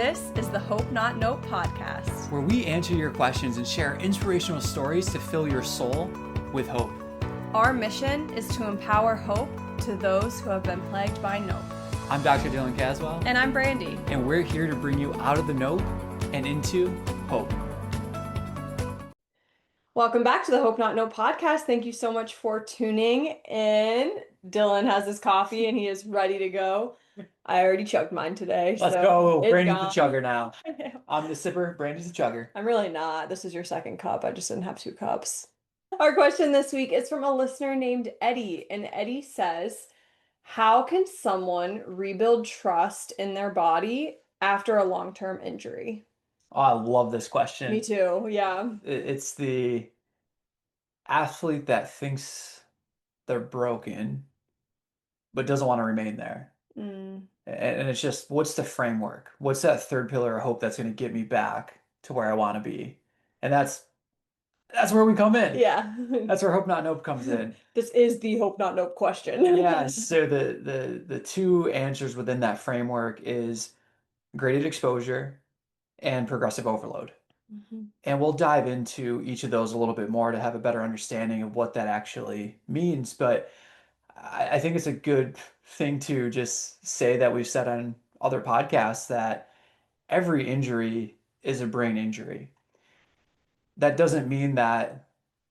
This is the Hope Not Nope podcast, where we answer your questions and share inspirational stories to fill your soul with hope. Our mission is to empower hope to those who have been plagued by nope. I'm Dr. Dylan Caswell. And I'm Brandy. And we're here to bring you out of the nope and into hope. Welcome back to the Hope Not Nope podcast. Thank you so much for tuning in. Dylan has his coffee and he is ready to go. I already chugged mine today. Let's go. Brandy's the chugger now. I'm the sipper. Brandy's the chugger. I'm really not. This is your second cup. I just didn't have two cups. Our question this week is from a listener named Eddie. And Eddie says, how can someone rebuild trust in their body after a long-term injury? Oh, I love this question. Me too. Yeah. It's the athlete that thinks they're broken, but doesn't want to remain there. And it's just, what's the framework? What's that third pillar of hope that's going to get me back to where I want to be? And that's where we come in. Yeah. That's where Hope Not Nope comes in. This is the Hope Not Nope question. Yes. So the two answers within that framework is graded exposure and progressive overload. And we'll dive into each of those a little bit more to have a better understanding of what that actually means. But I think it's a good thing to just say that we've said on other podcasts that every injury is a brain injury. That doesn't mean that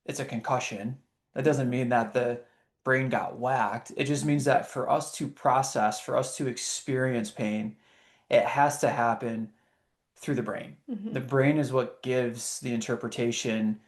it's a concussion. That doesn't mean that the brain got whacked. It just means that for us to process, for us to experience pain, it has to happen through the brain. The brain is what gives the interpretation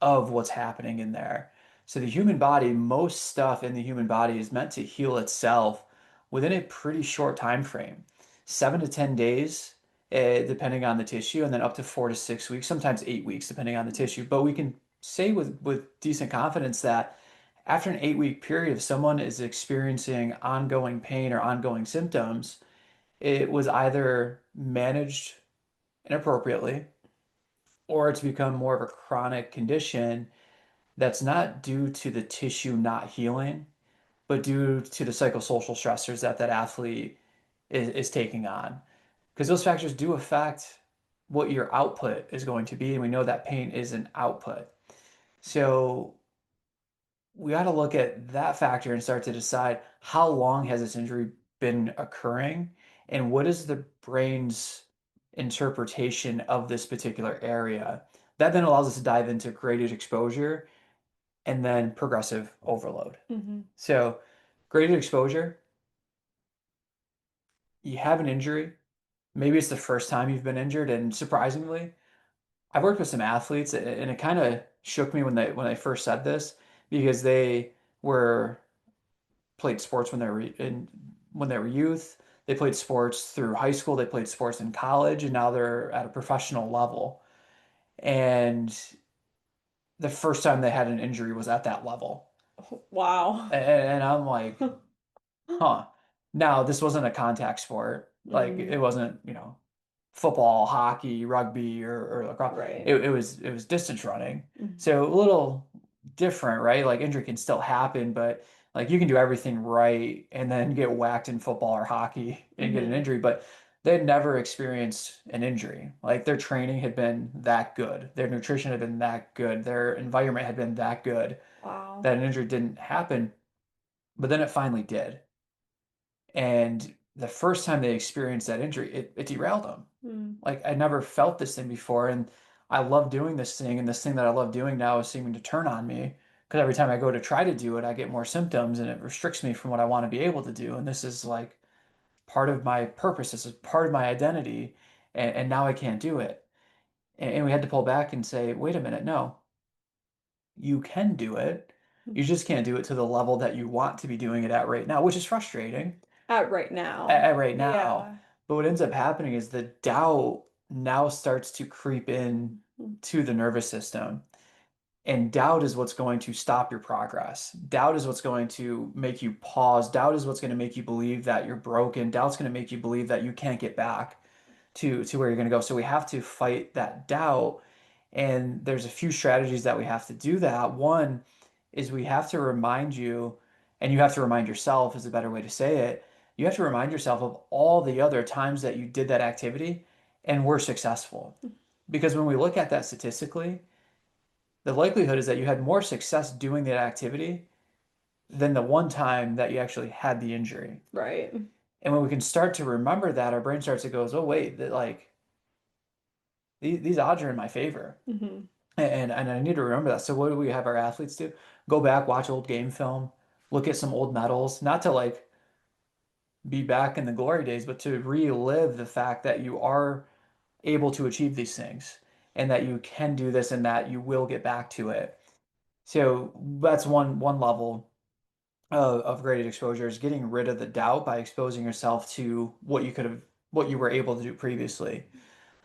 of what's happening in there. So the human body, most stuff in the human body is meant to heal itself within a pretty short time frame, 7 to 10 days, depending on the tissue, and then up to 4 to 6 weeks, sometimes 8 weeks, depending on the tissue. But we can say with decent confidence that after an 8-week period, if someone is experiencing ongoing pain or ongoing symptoms, it was either managed inappropriately, or it's become more of a chronic condition that's not due to the tissue not healing, but due to the psychosocial stressors that athlete is taking on. Because those factors do affect what your output is going to be, and we know that pain is an output. So we got to look at that factor and start to decide how long has this injury been occurring, and what is the brain's interpretation of this particular area. That then allows us to dive into graded exposure and then progressive overload. So graded exposure, you have an injury, maybe it's the first time you've been injured, and surprisingly, I've worked with some athletes and it kind of shook me when they first said this, because they played sports when they were youth. They played sports through high school, they played sports in college, and now they're at a professional level. And the first time they had an injury was at that level. Wow. And I'm like, huh. Now, this wasn't a contact sport. Like, it wasn't, football, hockey, rugby, or lacrosse. Right. It was distance running. So a little different, right? Like, injury can still happen, but like you can do everything right and then get whacked in football or hockey and get an injury, but they'd never experienced an injury. Like, their training had been that good. Their nutrition had been that good. Their environment had been that good. Wow. That an injury didn't happen, but then it finally did. And the first time they experienced that injury, it derailed them. Like, I never felt this thing before, and I love doing this thing, and this thing that I love doing now is seeming to turn on me. Because every time I go to try to do it, I get more symptoms and it restricts me from what I want to be able to do. And this is like part of my purpose. This is part of my identity. And now I can't do it. And we had to pull back and say, wait a minute, no, you can do it. You just can't do it to the level that you want to be doing it at right now, which is frustrating. At right now. At right now. Yeah. But what ends up happening is the doubt now starts to creep in to the nervous system. And doubt is what's going to stop your progress. Doubt is what's going to make you pause. Doubt is what's going to make you believe that you're broken. Doubt's going to make you believe that you can't get back to where you're going to go. So we have to fight that doubt. And there's a few strategies that we have to do that. One is we have to remind you, and you have to remind yourself is a better way to say it. You have to remind yourself of all the other times that you did that activity and were successful. Because when we look at that statistically, the likelihood is that you had more success doing that activity than the one time that you actually had the injury. Right. And when we can start to remember that, our brain starts to go, oh, wait, that like these odds are in my favor. Hmm. And I need to remember that. So what do we have our athletes do? Go back, watch old game film, look at some old medals, not to like be back in the glory days, but to relive the fact that you are able to achieve these things and that you can do this and that you will get back to it. So that's one level of graded exposure is getting rid of the doubt by exposing yourself to what you were able to do previously.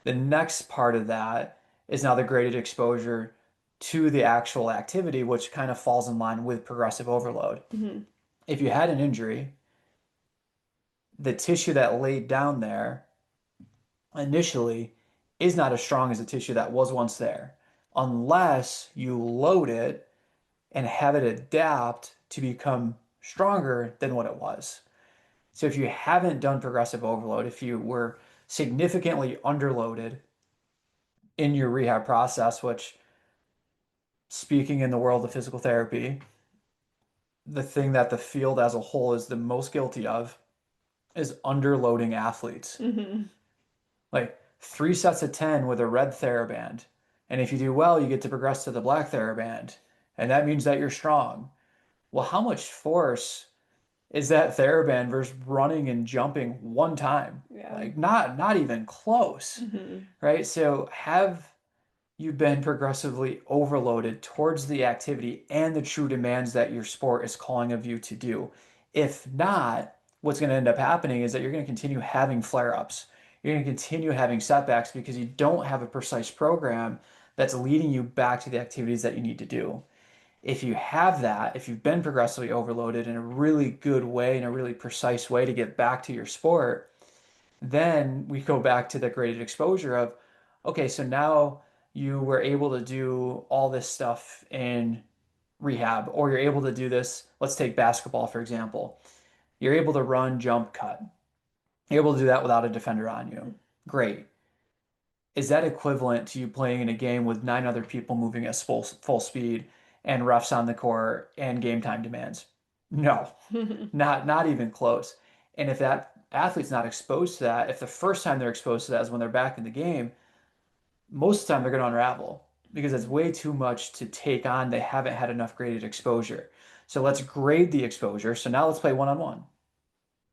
The next part of that is now the graded exposure to the actual activity, which kind of falls in line with progressive overload. Hmm. If you had an injury, the tissue that laid down there initially is not as strong as the tissue that was once there, unless you load it and have it adapt to become stronger than what it was. So if you haven't done progressive overload, if you were significantly underloaded in your rehab process, which speaking in the world of physical therapy, the thing that the field as a whole is the most guilty of is underloading athletes. Hmm. Like 3 sets of 10 with a red TheraBand. And if you do well, you get to progress to the black TheraBand. And that means that you're strong. Well, how much force is that TheraBand versus running and jumping one time? Yeah. Like not even close, Hmm. right? So have you've been progressively overloaded towards the activity and the true demands that your sport is calling of you to do. If not, what's going to end up happening is that you're going to continue having flare-ups. You're going to continue having setbacks because you don't have a precise program that's leading you back to the activities that you need to do. If you have that, if you've been progressively overloaded in a really good way, in a really precise way to get back to your sport, then we go back to the graded exposure of, okay, so now you were able to do all this stuff in rehab, or you're able to do this. Let's take basketball, for example. You're able to run, jump, cut. You're able to do that without a defender on you. Great. Is that equivalent to you playing in a game with 9 other people moving at full speed and refs on the court and game time demands? No, not even close. And if that athlete's not exposed to that, if the first time they're exposed to that is when they're back in the game, most of the time they're going to unravel because it's way too much to take on. They haven't had enough graded exposure. So let's grade the exposure. So now let's play one on one.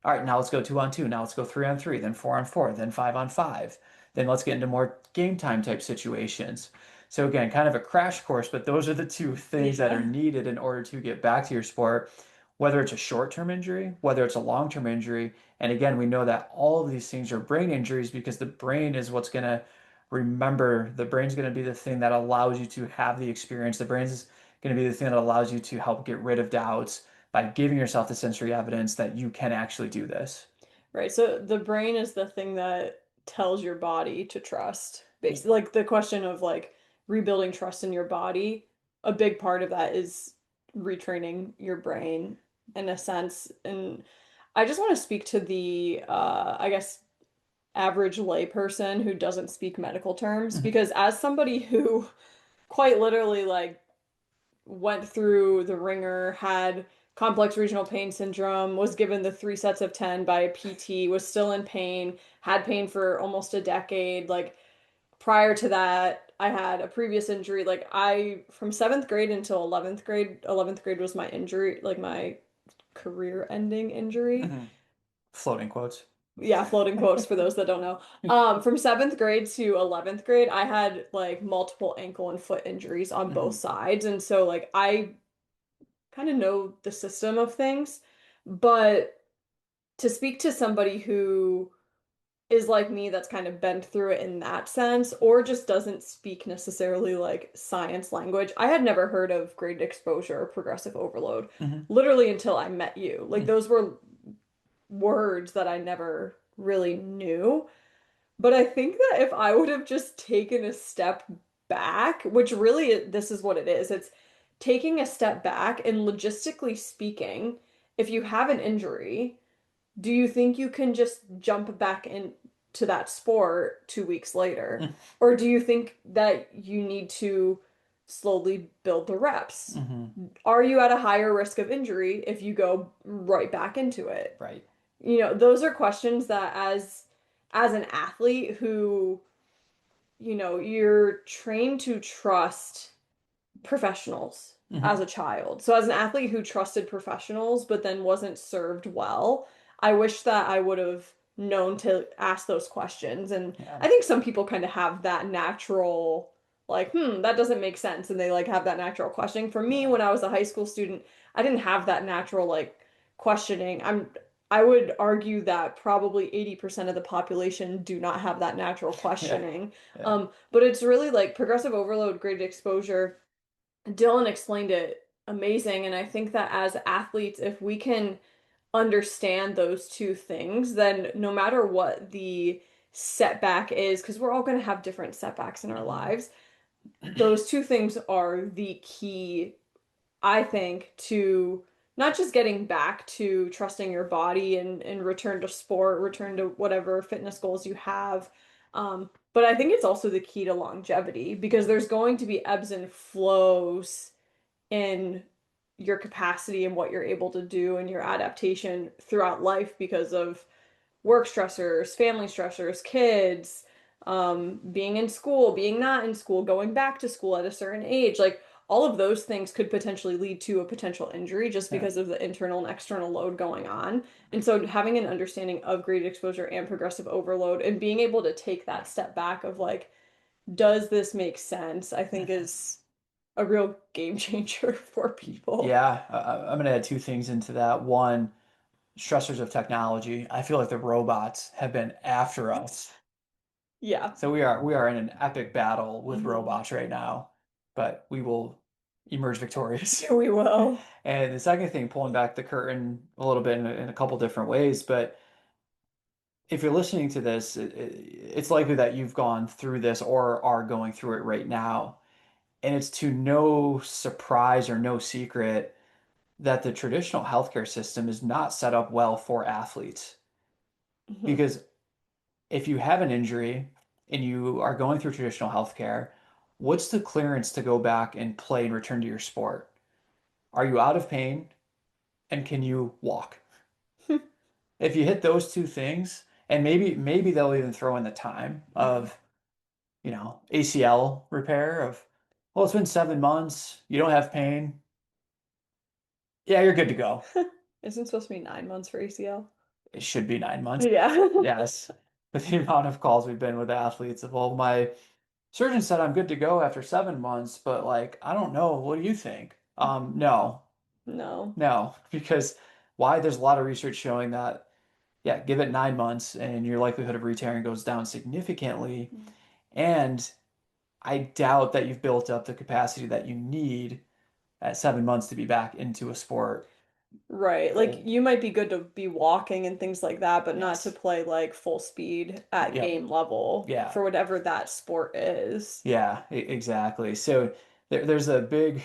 All right, now let's go 2 on 2. Now let's go 3 on 3, then 4 on 4, then 5 on 5. Then let's get into more game time type situations. So again, kind of a crash course, but those are the two things that are Yeah. needed in order to get back to your sport, whether it's a short-term injury, whether it's a long-term injury. And again, we know that all of these things are brain injuries because the brain is what's going to remember. The brain's going to be the thing that allows you to have the experience. The brain's going to be the thing that allows you to help get rid of doubts by giving yourself the sensory evidence that you can actually do this. Right. So the brain is the thing that tells your body to trust. Basically, like the question of like rebuilding trust in your body, a big part of that is retraining your brain in a sense. And I just want to speak to the I guess average layperson who doesn't speak medical terms Mhm. because as somebody who quite literally like went through the ringer, had complex regional pain syndrome, was given the 3 sets of 10 by a PT, was still in pain, had pain for almost a decade. Like prior to that, I had a previous injury. Like I, from seventh grade until 11th grade was my injury, like my career ending injury. Mhm. Floating quotes. Yeah, floating quotes for those that don't know. From seventh grade to 11th grade, I had like multiple ankle and foot injuries on both Mhm. sides. And so like I kind of know the system of things, but to speak to somebody who is like me that's kind of been through it in that sense or just doesn't speak necessarily like science language. I had never heard of graded exposure or progressive overload Mhm. literally until I met you. Like Mhm. those were words that I never really knew. But I think that if I would have just taken a step back, which really this is what it is, it's taking a step back and logistically speaking, if you have an injury, do you think you can just jump back in? to that sport 2 weeks later? Or do you think that you need to slowly build the reps? Mm-hmm. Are you at a higher risk of injury if you go right back into it? Right. Those are questions that as an athlete who, you're trained to trust professionals Mm-hmm. as a child. So as an athlete who trusted professionals but then wasn't served well, I wish that I would have known to ask those questions. And Yeah. I think some people kind of have that natural like, that doesn't make sense, and they like have that natural questioning. For me, Yeah. when I was a high school student, I didn't have that natural like questioning. I would argue that probably 80% of the population do not have that natural Yeah. questioning. Yeah. But it's really like progressive overload, graded exposure. Dylan explained it amazing. And I think that as athletes, if we can understand those two things, then no matter what the setback is, because we're all going to have different setbacks in our Mm-hmm. lives, those two things are the key, I think, to not just getting back to trusting your body and return to sport, return to whatever fitness goals you have. But I think it's also the key to longevity because Yeah. there's going to be ebbs and flows in your capacity and what you're able to do and your adaptation throughout life because of work stressors, family stressors, kids, being in school, being not in school, going back to school at a certain age. Like all of those things could potentially lead to a potential injury just Yeah. because of the internal and external load going on. And so having an understanding of graded exposure and progressive overload and being able to take that step back of like, does this make sense? I think Mm-hmm. is a real game changer for people. Yeah. I'm gonna add two things into that. One, stressors of technology. I feel like the robots have been after us. Yeah. So we are in an epic battle with Mhm. robots right now, but we will emerge victorious. We will. And the second thing, pulling back the curtain a little bit in a couple different ways, but if you're listening to this, it's likely that you've gone through this or are going through it right now. And it's to no surprise or no secret that the traditional healthcare system is not set up well for athletes. Mhm. Because if you have an injury and you are going through traditional healthcare, what's the clearance to go back and play and return to your sport? Are you out of pain and can you walk? If you hit those two things, and maybe they'll even throw in the time Mhm. of, ACL repair of, well, it's been 7 months, you don't have pain. Yeah, you're good to go. Isn't supposed to be 9 months for ACL? It should be 9 months. Yeah. Yes. With the amount of calls we've been with athletes of, well, my surgeon said I'm good to go after 7 months, but like, I don't know. What do you think? No, No. no, because why? There's a lot of research showing that, yeah, give it 9 months and your likelihood of re-tearing goes down significantly. And I doubt that you've built up the capacity that you need at 7 months to be back into a sport Right. Like full. you might be good to be walking and things like that, but not to Yes. play like full speed at Yep. game level Yeah. for whatever that sport is. Yeah, exactly. So there's a big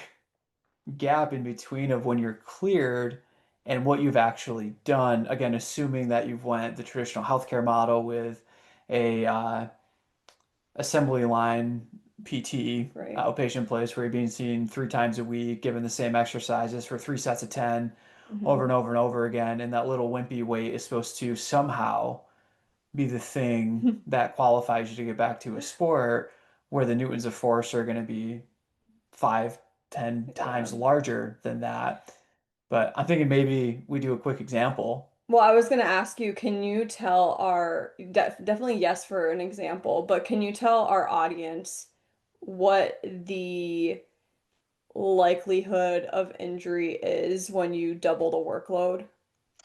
gap in between of when you're cleared and what you've actually done. Again, assuming that you've went the traditional healthcare model with a assembly line PT Right. outpatient place where you're being seen 3 times a week, given the same exercises for 3 sets of 10 over Hmm. and over and over again. And that little wimpy weight is supposed to somehow be the thing that qualifies you to get back to a sport where the newtons of force are going to be 5, 10 times Yeah. larger than that. But I'm thinking maybe we do a quick example. Well, I was going to ask you, can you tell our definitely yes for an example, but can you tell our audience what the likelihood of injury is when you double the workload?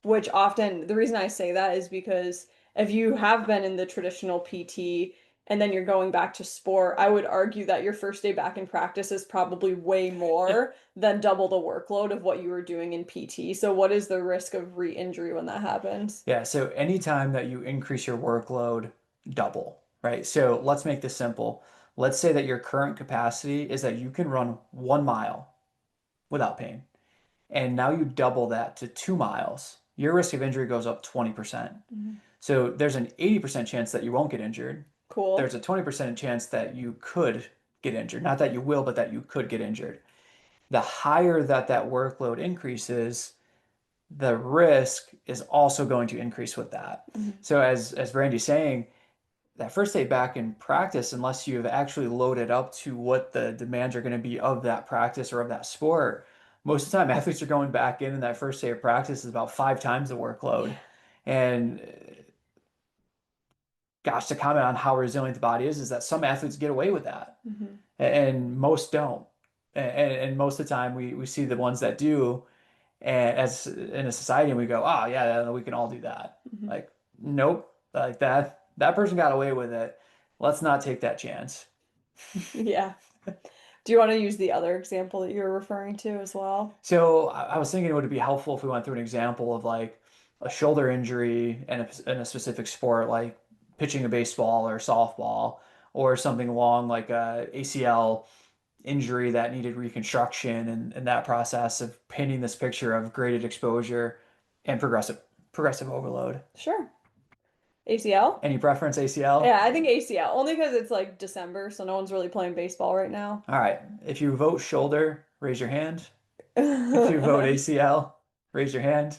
Which often, the reason I say that is because if you have been in the traditional PT and then you're going back to sport, I would argue that your first day back in practice is probably way more than double the workload of what you were doing in PT. So, what is the risk of re-injury when that happens? Yeah, so anytime that you increase your workload, double, right? So let's make this simple. Let's say that your current capacity is that you can run 1 mile without pain, and now you double that to 2 miles. Your risk of injury goes up 20%. So there's an 80% chance that you won't get injured. There's Cool. a 20% chance that you could get injured. Not that you will, but that you could get injured. The higher that workload increases, the risk is also going to increase with that. Mhm. So as Brandy's saying, that first day back in practice, unless you've actually loaded up to what the demands are going to be of that practice or of that sport, most of the time athletes are going back in, and that first day of practice is about 5 times the Yeah. workload. And gosh, to comment on how resilient the body is that some athletes get away with that, Mhm. and most don't. And most of the time, we see the ones that do, and as in a society, and we go, oh yeah, we can all do that. Mhm. Like, nope, like that person got away with it. Let's not take that chance. Yeah. Do you want to use the other example that you were referring to as well? So I was thinking, would it be helpful if we went through an example of like a shoulder injury in a specific sport, like pitching a baseball or softball, or something along like a ACL injury that needed reconstruction, and that process of painting this picture of graded exposure and progressive overload. Sure. ACL? Any preference, ACL? Yeah, I think ACL. Only because it's like December, so no one's really playing baseball right now. All right. If you vote shoulder, raise your hand. If you vote ACL, raise your hand.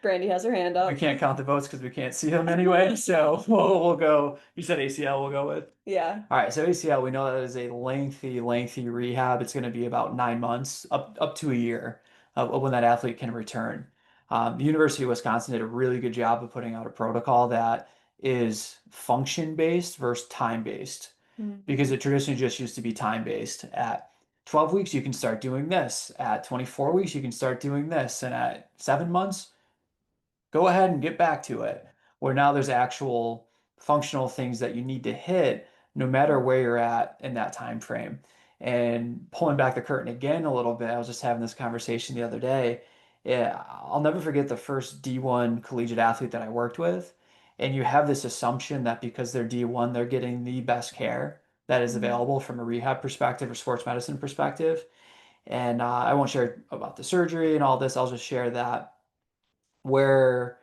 Brandy has her hand We up. can't count the votes because we can't see them anyway. So we'll go. You said ACL, we'll go with. Yeah. All right. So ACL, we know that is a lengthy rehab. It's going to be about 9 months, up to a year of when that athlete can return. The University of Wisconsin did a really good job of putting out a protocol that is function based versus time based, Mm. because it traditionally just used to be time based. At 12 weeks, you can start doing this. At 24 weeks, you can start doing this. And at 7 months, go ahead and get back to it. Where now there's actual functional things that you need to hit no matter where you're at in that time frame. And pulling back the curtain again a little bit, I was just having this conversation the other day. Yeah, I'll never forget the first D1 collegiate athlete that I worked with. And you have this assumption that because they're D1, they're getting the best care that is Mm. available from a rehab perspective or sports medicine perspective. And I won't share about the surgery and all this. I'll just share that where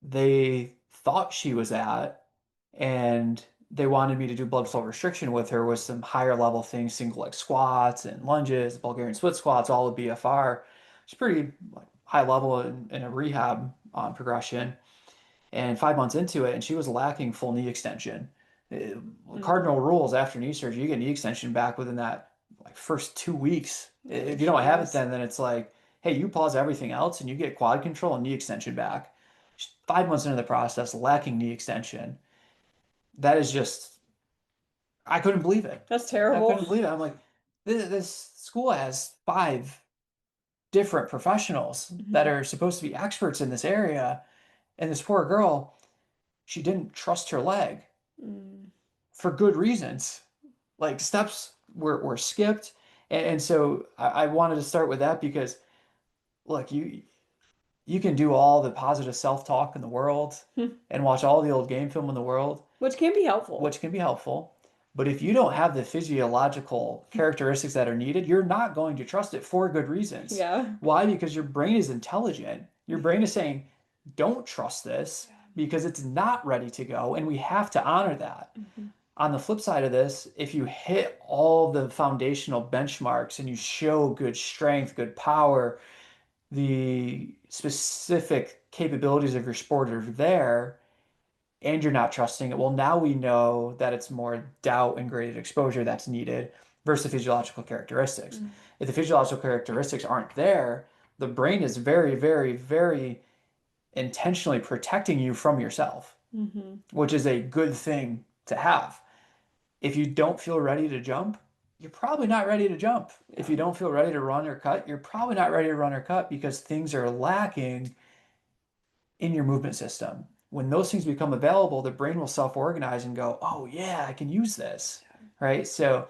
they thought she was at, and they wanted me to do blood flow restriction with her with some higher level things, single leg squats and lunges, Bulgarian split squats, all of BFR. It's pretty like, high level in a rehab progression. And 5 months into it, and she was lacking full knee extension. Mm. Cardinal rules after knee surgery, you get knee extension back within that like first 2 weeks. Oh, If you don't have it, jeez. then it's like, hey, you pause everything else and you get quad control and knee extension back. 5 months into the process, lacking knee extension. That is just, I couldn't believe it. That's I terrible. couldn't believe it. I'm like, this school has 5 different professionals that Mhm. are supposed to be experts in this area, and this poor girl, she didn't trust her leg Mm. for good reasons. Like steps were skipped. And so I wanted to start with that because look, you can do all the positive self-talk in the world and watch all the old game film in the world, Which can be helpful. which can be helpful. But if you don't have the physiological characteristics that are needed, you're not going to trust it for good reasons. Yeah. Why? Because your brain is intelligent. Your brain is saying, don't trust this because it's not ready to go, and we have to honor that. Mhm. On the flip side of this, if you hit all the foundational benchmarks and you show good strength, good power, the specific capabilities of your sport are there, and you're not trusting it, well, now we know that it's more doubt and graded exposure that's needed versus the physiological characteristics. Mm. If the physiological characteristics aren't there, the brain is very intentionally protecting you from yourself, Mhm. which is a good thing to have. If you don't feel ready to jump, you're probably not ready to jump. If Yeah. you don't feel ready to run or cut, you're probably not ready to run or cut because things are lacking in your movement system. When those things become available, the brain will self-organize and go, "Oh yeah, I can use this." Right? So,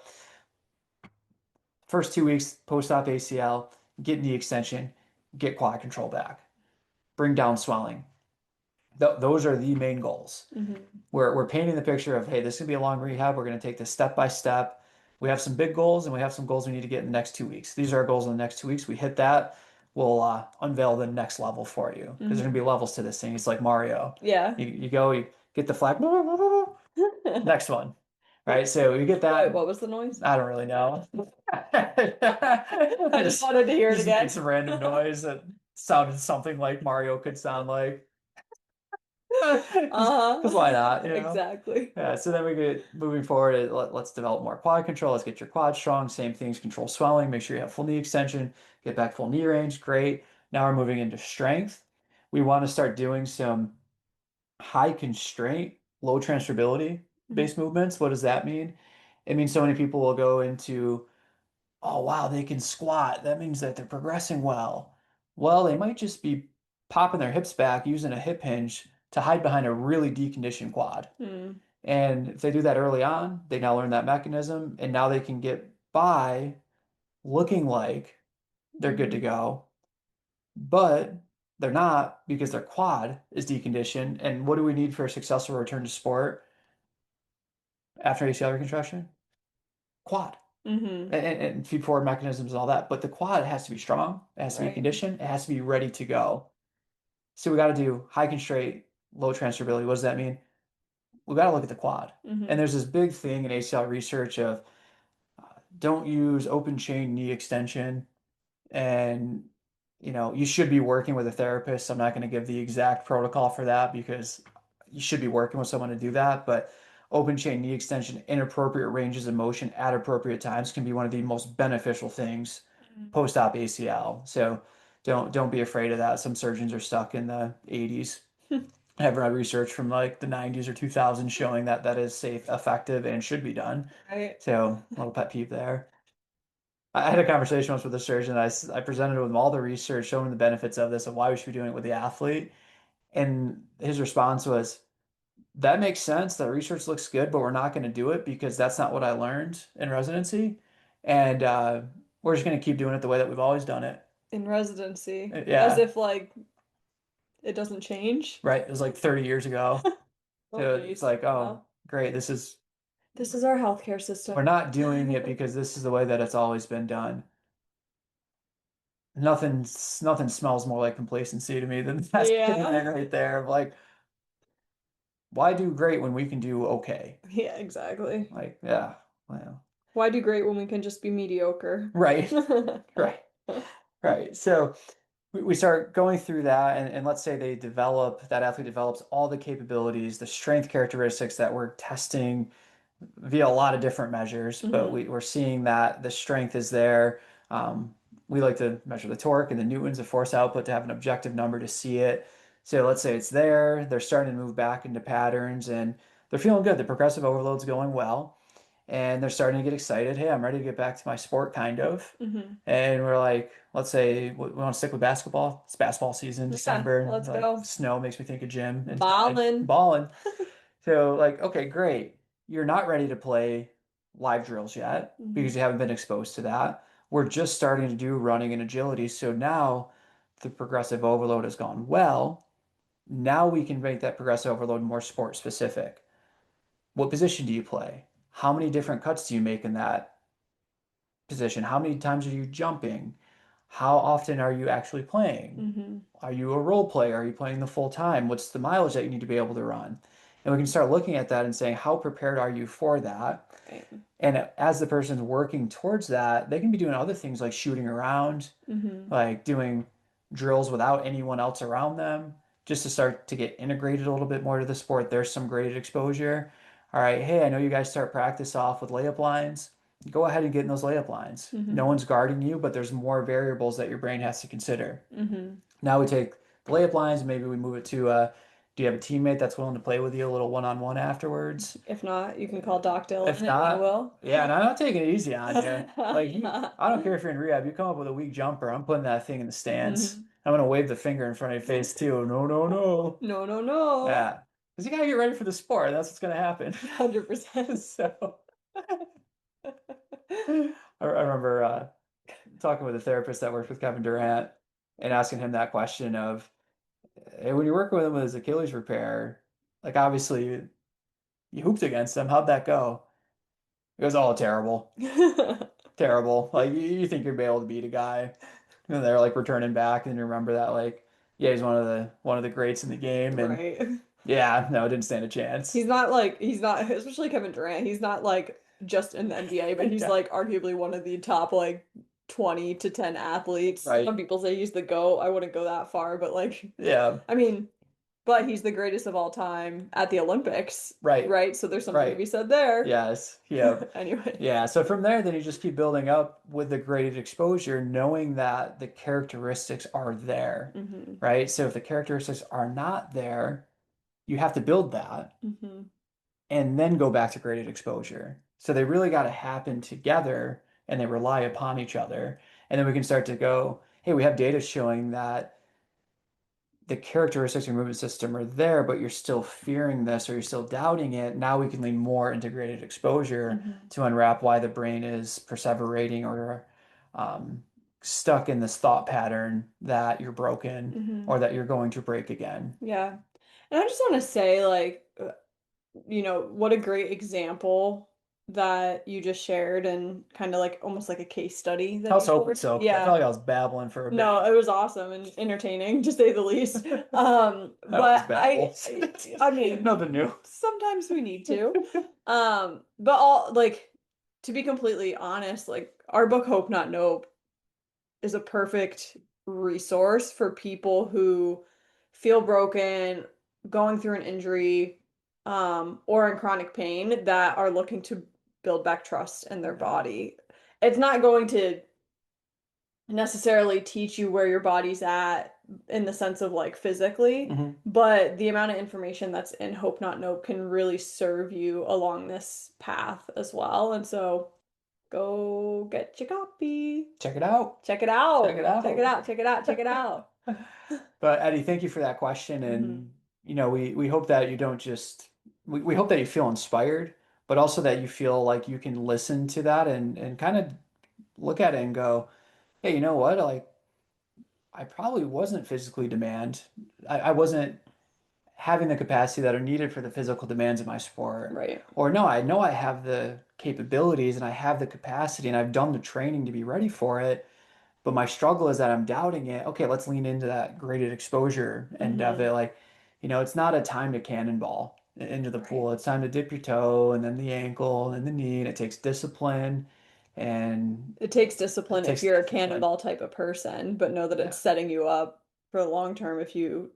first 2 weeks post-op ACL, get knee extension, get quad control back, bring down swelling. Those are the main goals. Mhm. We're painting the picture of, hey, this is gonna be a long rehab. We're gonna take this step by step. We have some big goals and we have some goals we need to get in the next 2 weeks. These are our goals in the next 2 weeks. We hit that. we'll unveil the next level for you because there's gonna be Hmm. levels to this thing. It's like Mario. Yeah. You go, you get the flag, next one, right? So you get Wait, that. what was the noise? I don't really know. I I just wanted to hear it just made again. some random noise that sounded something like Mario could sound like. Because why Uh-huh. not, you know? Exactly. Yeah, so then we get moving forward. Let's develop more quad control. Let's get your quad strong. Same things, control swelling. Make sure you have full knee extension. Get back full knee range. Great. Now we're moving into strength. We want to start doing some high constraint, low transferability Mhm. based movements. What does that mean? It means so many people will go into, oh, wow, they can squat. That means that they're progressing well. Well, they might just be popping their hips back using a hip hinge to hide behind a really deconditioned quad. Hmm. And if they do that early on, they now learn that mechanism, and now they can get by looking like they're good to Hmm. go, but they're not because their quad is deconditioned. And what do we need for a successful return to sport after ACL reconstruction? Quad. Hmm. And feed forward mechanisms and all that. But the quad has to be strong, it has to be Right. conditioned, it has to be ready to go. So we got to do high constraint, low transferability. What does that mean? We got to look at the quad. And Hmm. there's this big thing in ACL research of don't use open chain knee extension. And, you should be working with a therapist. I'm not going to give the exact protocol for that because you should be working with someone to do that. But open chain knee extension, inappropriate ranges of motion at appropriate times can be one of the most beneficial things post-op ACL. So don't be afraid of that. Some surgeons are stuck in the 80s. I have read research from like the 90s or 2000s showing that that is safe, effective, and should be done. Right. So, little pet peeve there. I had a conversation once with a surgeon. I presented with him all the research showing the benefits of this and why we should be doing it with the athlete. And his response was, that makes sense. That research looks good, but we're not going to do it because that's not what I learned in residency. And we're just going to keep doing it the way that we've always done it. In residency. As Yeah, if like it doesn't change. right. It was like 30 years ago. Oh, So it's geez. like, oh, Wow. great. This is our healthcare We're system. not doing it because this is the way that it's always been done. Nothing smells more like complacency to me than that Yeah. statement right there of like, why do great when we can do okay? Yeah, exactly. Like, yeah, well, Why do great when we can just be mediocre? right, right, right. So we start going through that, and let's say that athlete develops all the capabilities, the strength characteristics that we're testing via a lot of different measures, but Hmm. we're seeing that the strength is there. We like to measure the torque and the newtons of force output to have an objective number to see it. So let's say it's there, they're starting to move back into patterns and they're feeling good. The progressive overload's going well, and they're starting to get excited. Hey, I'm ready to get back to my sport, kind of. Hmm. And we're like, let's say we want to stick with basketball. It's basketball season, Yeah, December. let's Like go. snow makes me think of gym inside, Ballin'. balling. So, like, okay, great. You're not ready to play live drills yet Hmm. because you haven't been exposed to that. We're just starting to do running and agility. So now the progressive overload has gone well. Now we can make that progressive overload more sport specific. What position do you play? How many different cuts do you make in that position? How many times are you jumping? How often are you actually playing? Hmm. Are you a role player? Are you playing the full time? What's the mileage that you need to be able to run? And we can start looking at that and saying, how prepared are you for that? Right. And as the person's working towards that, they can be doing other things like shooting around, Hmm. like doing drills without anyone else around them, just to start to get integrated a little bit more to the sport. There's some graded exposure. All right, hey, I know you guys start practice off with layup lines. Go ahead and get in those layup lines. No Hmm. one's guarding you, but there's more variables that your brain has to consider. Hmm. Now we take the layup lines and maybe we move it to do you have a teammate that's willing to play with you a little one-on-one afterwards? If not, you can call Doc If Dylan and he not, will. yeah, and I'm not taking it easy on you. Like I don't care if you're in rehab, you come up with a weak jumper, I'm putting that thing in the stands. Mhm. I'm gonna wave the finger in front of your face too. No, no, no. No, no, no. Yeah. Because you gotta get ready for the sport. That's what's gonna happen. 100%. So I remember talking with a therapist that worked with Kevin Durant and asking him that question of, hey, when you're working with him with his Achilles repair, like obviously you hooped against him. How'd that go? It was all terrible. Terrible. Like you think you'd be able to beat a guy. And they're like returning back, and you remember that like, yeah, he's one of the greats in the game, and Right. yeah, no, it didn't stand a chance. He's not, especially Kevin Durant, he's not like just in the NBA, but he's Yeah, like arguably one of the top like 20 to 10 athletes. right. Some people say he's the GOAT. I wouldn't go that far, but like, Yeah, I mean, but he's the greatest of all time at the Olympics, right, right? So there's something to right. be said there. Yes, yeah. Anyway. Yeah, so from there, then you just keep building up with the graded exposure, knowing that the characteristics are there, Hmm. right? So if the characteristics are not there, you have to build that Hmm. and then go back to graded exposure. So they really got to happen together and they rely upon each other. And then we can start to go, hey, we have data showing that the characteristics of your movement system are there, but you're still fearing this or you're still doubting it. Now we can lean more integrated exposure Hmm. to unwrap why the brain is perseverating or um, stuck in this thought pattern that you're broken Hmm. or that you're going to break again. Yeah. And I just want to say, like, what a great example that you just shared and kind of like almost like a case study I that was you hoping shared. so because I felt Yeah. like I was babbling for a No, bit. it was awesome and entertaining to say the least. I always But babble. So I mean, nothing new. sometimes we need to. But all like to be completely honest, like our book Hope Not Nope is a perfect resource for people who feel broken, going through an injury, or in chronic pain that are looking to build back trust in their Yeah. body. It's not going to necessarily teach you where your body's at in the sense of like physically, Hmm. but the amount of information that's in Hope Not Nope can really serve you along this path as well. And so go get your copy. Check it out. Check it Check it out. Check it out. out. Check it out. Check it out. But Eddie, thank you for that question. Hmm. And we hope that you don't just we hope that you feel inspired, but also that you feel like you can listen to that and kind of look at it and go, hey, you know what? Like I probably wasn't physically demand. I wasn't having the capacity that are needed for the physical demands of my sport. Right. Or no, I know I have the capabilities and I have the capacity and I've done the training to be ready for it. But my struggle is that I'm doubting it. Okay, let's lean into that graded exposure and of Hmm. it. Like, it's not a time to cannonball into the Right. pool. It's time to dip your toe and then the ankle and the knee. And it takes discipline and It takes it discipline if takes you're a discipline. cannonball type of person, but know that it's Yeah. setting you up for the long term if you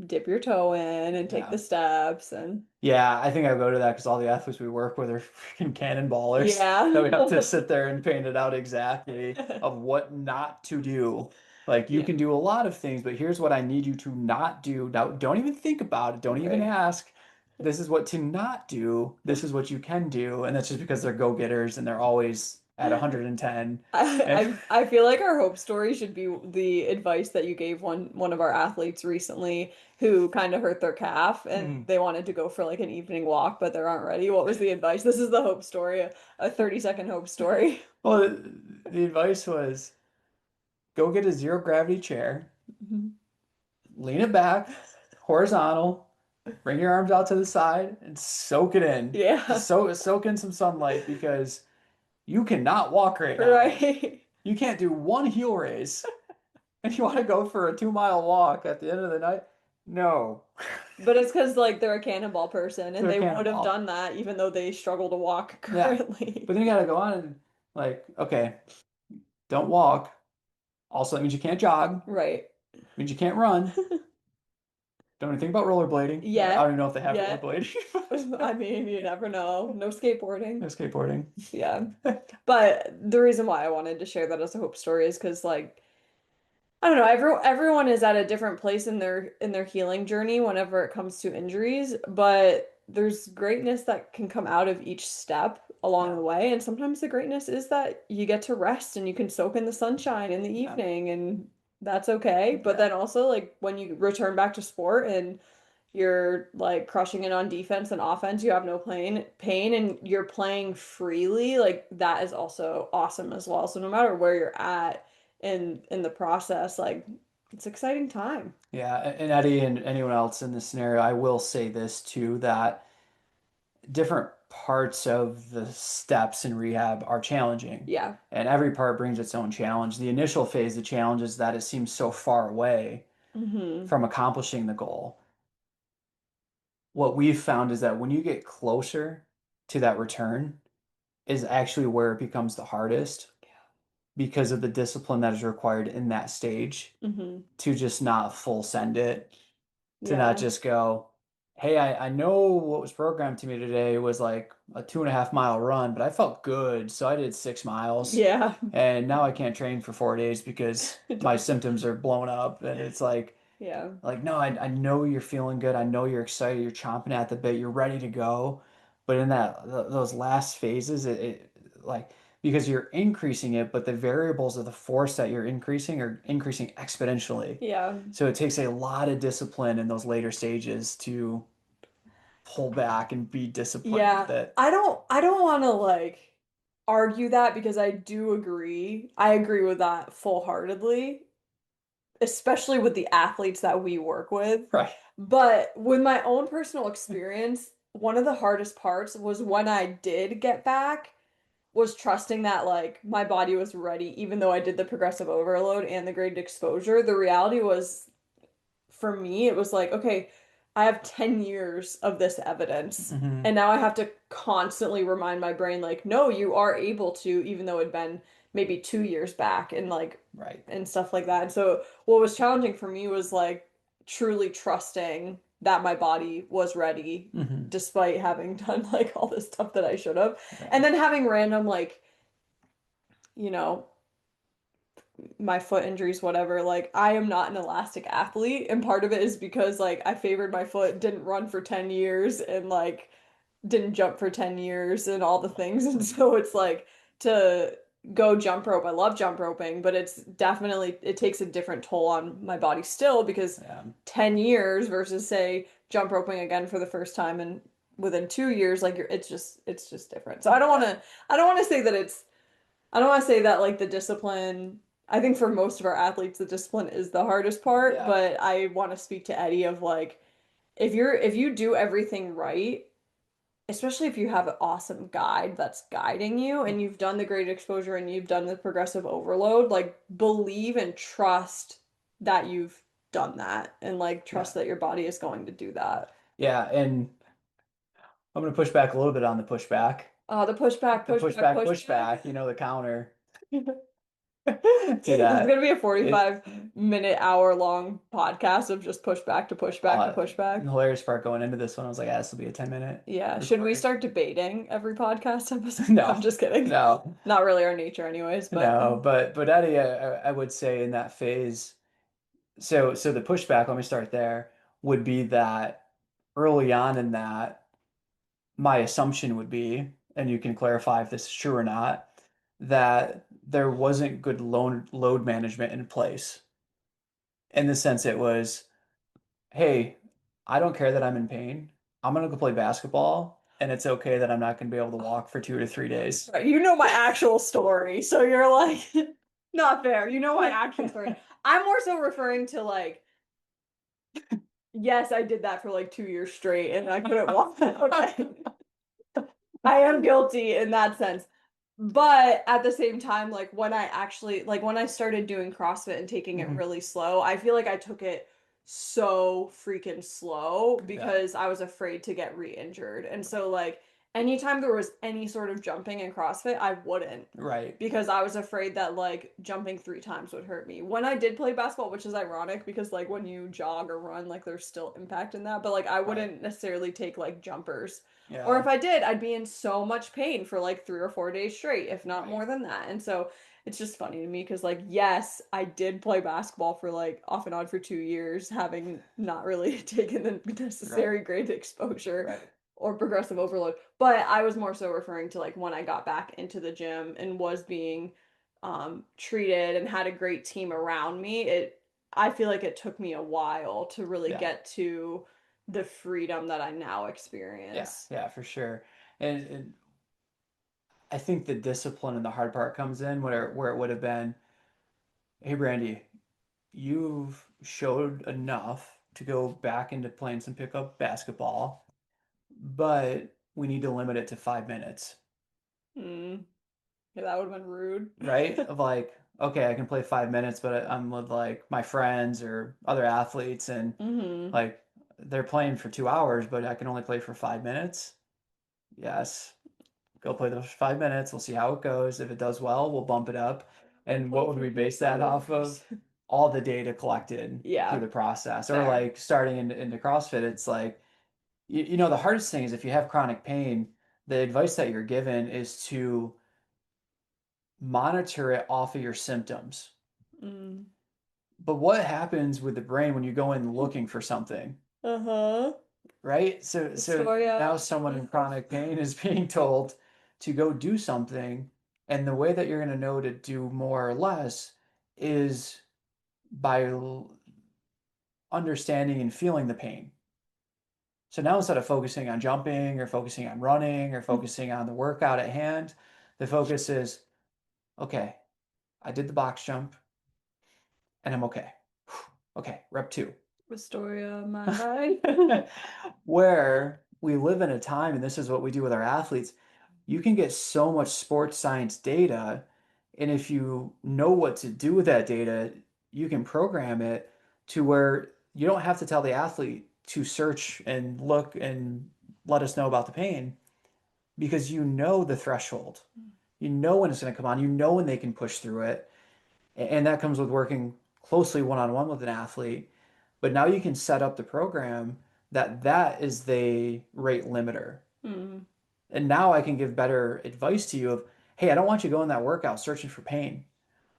dip your toe in and take the Yeah. steps and Yeah, I think I go to that because all the athletes we work with are freaking cannonballers that we have to yeah. sit there and paint it out exactly of what not to do. Like you Yeah. can do a lot of things, but here's what I need you to not do. Now, don't even think about it. Don't even Right. ask. This is what to not do. This is what you can do. And that's just because they're go-getters and they're always at 110. And I feel like our hope story should be the advice that you gave one of our athletes recently who kind of hurt their calf and Hmm. they wanted to go for like an evening walk, but they aren't ready. What was the advice? This is the hope story, a 30-second hope story. Well, the advice was go get a zero gravity chair, Mhm. lean it back, horizontal. Bring your arms out to the side and soak it in. Just Yeah. soak in some sunlight because you cannot walk right now. Right. You can't do one heel raise. And you want to go for a 2 mile walk at the end of the night? No. But it's because like they're a cannonball person and They're they would have cannonball. done that even though they struggle to walk Yeah. But currently. then you gotta go on and like, okay, don't walk. Also, that means you can't jog. Right. Means you can't run. Don't even think about rollerblading. I don't even Yet, know if they have yet. rollerblading, I but mean, you never know. No skateboarding. no skateboarding. Yeah. But the reason why I wanted to share that as a hope story is because like I don't know, everyone is at a different place in their healing journey whenever it comes to injuries, but there's greatness that can come out of each step along Yeah. the way, and sometimes the greatness is that you get to rest and you can soak in the sunshine in the Yeah. evening and that's okay. But Yeah. then also like when you return back to sport and you're like crushing it on defense and offense, you have no pain and you're playing freely, like that is also awesome as well. So no matter where you're at in the process, like it's exciting time. Yeah, and Eddie and anyone else in this scenario, I will say this too, that different parts of the steps in rehab are challenging, Yeah. and every part brings its own challenge. The initial phase, the challenge is that it seems so far away Hmm. from accomplishing the goal. What we've found is that when you get closer to that return is actually where it becomes the hardest because of the discipline that is required in that stage Hmm. to just not full send it, to not Yeah. just go, hey, I know what was programmed to me today was like a 2.5 mile run, but I felt good, so I did 6 miles. Yeah. And now I can't train for 4 days because my Don't. symptoms are blown up. And it's Yeah. no, I know you're feeling good. I know you're excited. You're chomping at the bit. You're ready to go. But in those last phases, it like because you're increasing it, but the variables of the force that you're increasing are increasing exponentially. Yeah. So it takes a lot of discipline in those later stages to pull back and be disciplined with Yeah. it. I don't want to like argue that because I do agree. I agree with that full-heartedly, especially with the athletes that we work with. Right. But with my own personal experience, one of the hardest parts was when I did get back, was trusting that like my body was ready, even though I did the progressive overload and the graded exposure. The reality was for me, it was like, okay, I have 10 years of this evidence. Hmm. And now I have to constantly remind my brain, like, no, you are able to, even though it'd been maybe 2 years back and like, Right. and stuff like that. And so what was challenging for me was like truly trusting that my body was ready Hmm. despite having done like all this stuff that I should have. And Right. then having random, like, you know, my foot injuries, whatever, like I am not an elastic athlete. And part of it is because like I favored my foot, didn't run for 10 years and like didn't jump for 10 years and all the things. And so it's like to go jump rope. I love jump roping, but it's definitely, it takes a different toll on my body still because Yeah. 10 years versus say jump roping again for the first time and within 2 years, like it's just different. So Yeah. I don't want to say that it's I don't want to say that like the discipline, I think for most of our athletes, the discipline is the hardest part, Yeah. but I want to speak to Eddie of like, if you do everything right, especially if you have an awesome guide that's guiding you and you've done the great exposure and you've done the progressive overload, like believe and trust that you've done that and like trust Yeah. that your body is going to do that. Yeah. And I'm going to push back a little bit on the pushback. The pushback, The pushback, pushback, pushback. pushback, the counter to This is that. gonna be a It's 45-minute, hour-long podcast of just pushback to pushback to the pushback. hilarious part going into this one. I was like, ah, this will be a 10-minute Yeah, should we recording. start debating every podcast episode? I'm No, just kidding. no, Not really our nature anyways, but no. But Eddie, I would say in that phase, so the pushback, let me start there, would be that early on in that, my assumption would be, and you can clarify if this is true or not, that there wasn't good load management in place. In the sense it was, hey, I don't care that I'm in pain. I'm gonna go play basketball, and it's okay that I'm not gonna be able to walk for 2 to 3 days. right, you know my actual story, so you're like, not fair. You know my actual story. I'm more so referring to like, yes, I did that for like 2 years straight and I couldn't walk. Okay. I am guilty in that sense. But at the same time, like when I actually like when I started doing CrossFit and taking it Mhm. really slow, I feel like I took it so freaking slow Yeah, because I was afraid to get re-injured. And so like anytime there was any sort of jumping in CrossFit, I wouldn't right, because I was afraid that like jumping 3 times would hurt me. When I did play basketball, which is ironic because like when you jog or run, like there's still impact in that, but like I right. wouldn't necessarily take like jumpers. Or Yeah, if I did, I'd be in so much pain for like 3 or 4 days straight, if not right, more than that. And so it's just funny to me because, like, yes, I did play basketball for like off and on for 2 years, having not really taken the right, necessary grade exposure right. or progressive overload. But I was more so referring to like when I got back into the gym and was being treated and had a great team around me. I feel like it took me a while to really Yeah, get to the freedom that I now yeah, experience. yeah, for sure. And I think the discipline and the hard part comes in where it would have been, hey, Brandy, you've showed enough to go back into playing some pickup basketball, but we need to limit it to 5 minutes. Mm. Yeah, that would have been rude. Right? Of like, okay, I can play 5 minutes, but I'm with like my friends or other athletes, and Mm-hmm. like they're playing for 2 hours, but I can only play for 5 minutes. Yes, go play those 5 minutes. We'll see how it goes. If it does well, we'll bump it up. And Play what would for we few base that off hours. of? All the data collected through Yeah, the process. Or fair. like starting into CrossFit, it's like, the hardest thing is if you have chronic pain, the advice that you're given is to monitor it off of your symptoms. Mm. But what happens with the brain when you go in looking for something, Uh-huh. right? So Historia. now someone in chronic pain is being told to go do something, and the way that you're going to know to do more or less is by understanding and feeling the pain. So now instead of focusing on jumping or focusing on running or focusing on the workout at hand, the focus is, okay, I did the box jump and I'm okay. Okay, rep 2. Historia, my life. Where we live in a time, and this is what we do with our athletes, you can get so much sports science data, and if you know what to do with that data, you can program it to where you don't have to tell the athlete to search and look and let us know about the pain, because you know the threshold. You know when it's going to come on, you know when they can push through it. And that comes with working closely one-on-one with an athlete. But now you can set up the program that is the rate limiter. Mm. And now I can give better advice to you of, hey, I don't want you going that workout searching for pain.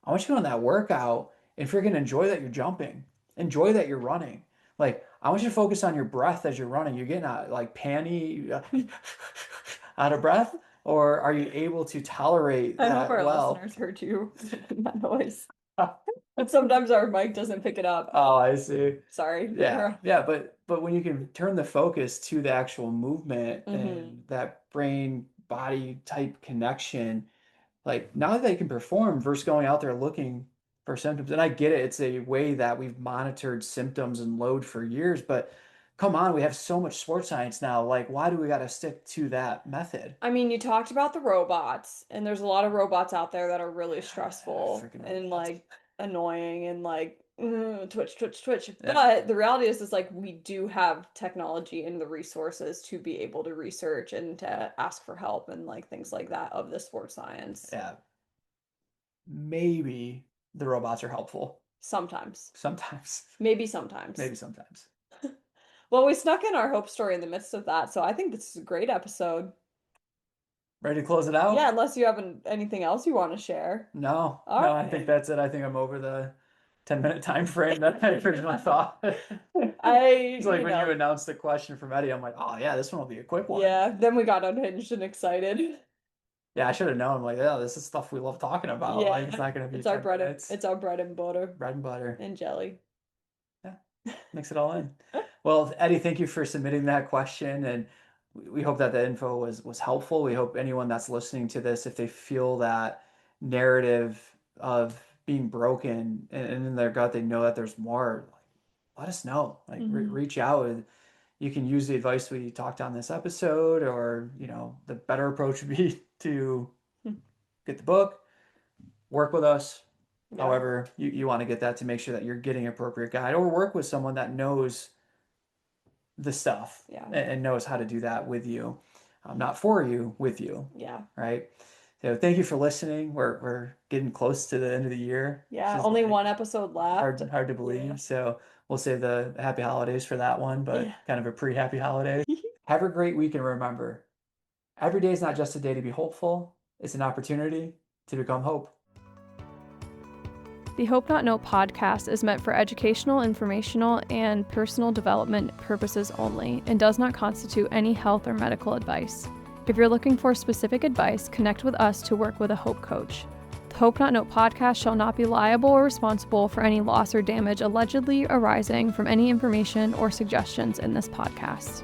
I want you going that workout and freaking enjoy that you're jumping. Enjoy that you're running. Like, I want you to focus on your breath as you're running. You're getting like panty out of breath, or are you able to tolerate I hope that our well? listeners heard you in that noise. But sometimes our mic doesn't pick it up. Oh, I see. Sorry. Yeah, yeah, but when you can turn the focus to the actual movement Mm-hmm. and that brain body type connection, like now that they can perform versus going out there looking for symptoms. And I get it, it's a way that we've monitored symptoms and load for years, but come on, we have so much sports science now. Like, why do we got to stick to that method? I mean, you talked about the robots, and there's a lot of robots out there that are really stressful Freaking and robots. like annoying and like twitch, twitch, twitch. Yeah, But the reality is like we do have technology and the resources to be able to research and to ask for help and like things like that of the sports science. yeah. Maybe the robots are helpful Sometimes, sometimes. maybe sometimes. Maybe sometimes. Well, we snuck in our hope story in the midst of that, so I think this is a great episode. Ready to close it Yeah, out? unless you have anything else you want to share. No, All no, I think right. that's it. I think I'm over the 10-minute time frame that I originally thought. I, It's like you when you know, announced the question from Eddie, I'm like, oh yeah, this one will be a quick one. yeah, then we got unhinged and excited. Yeah, I should have known. I'm like, yeah, this is stuff we love talking about. Like, it's Yeah, not gonna be 10 minutes. it's our bread and butter Bread and butter. and jelly. Yeah, mix it all in. Well, Eddie, thank you for submitting that question, and we hope that the info was helpful. We hope anyone that's listening to this, if they feel that narrative of being broken and in their gut, they know that there's more. Like, let us know. Like, Hmm. reach out. You can use the advice we talked on this episode, or the better approach would be to get the book, work with us. Yeah, However, you want to get that to make sure that you're getting appropriate guide, or work with someone that knows the stuff yeah, and knows how to do that with you, not for you, with you, yeah, right? So thank you for listening. We're getting close to the end of the year. This yeah. is Only like one episode left. hard to Yeah, believe. So we'll save the happy holidays for that one, yeah. but kind of a pre-happy holidays. Have a great week, and remember, every day is not just a day to be hopeful, it's an opportunity to become hope. The Hope Not Know podcast is meant for educational, informational, and personal development purposes only and does not constitute any health or medical advice. If you're looking for specific advice, connect with us to work with a Hope coach. The Hope Not Know podcast shall not be liable or responsible for any loss or damage allegedly arising from any information or suggestions in this podcast.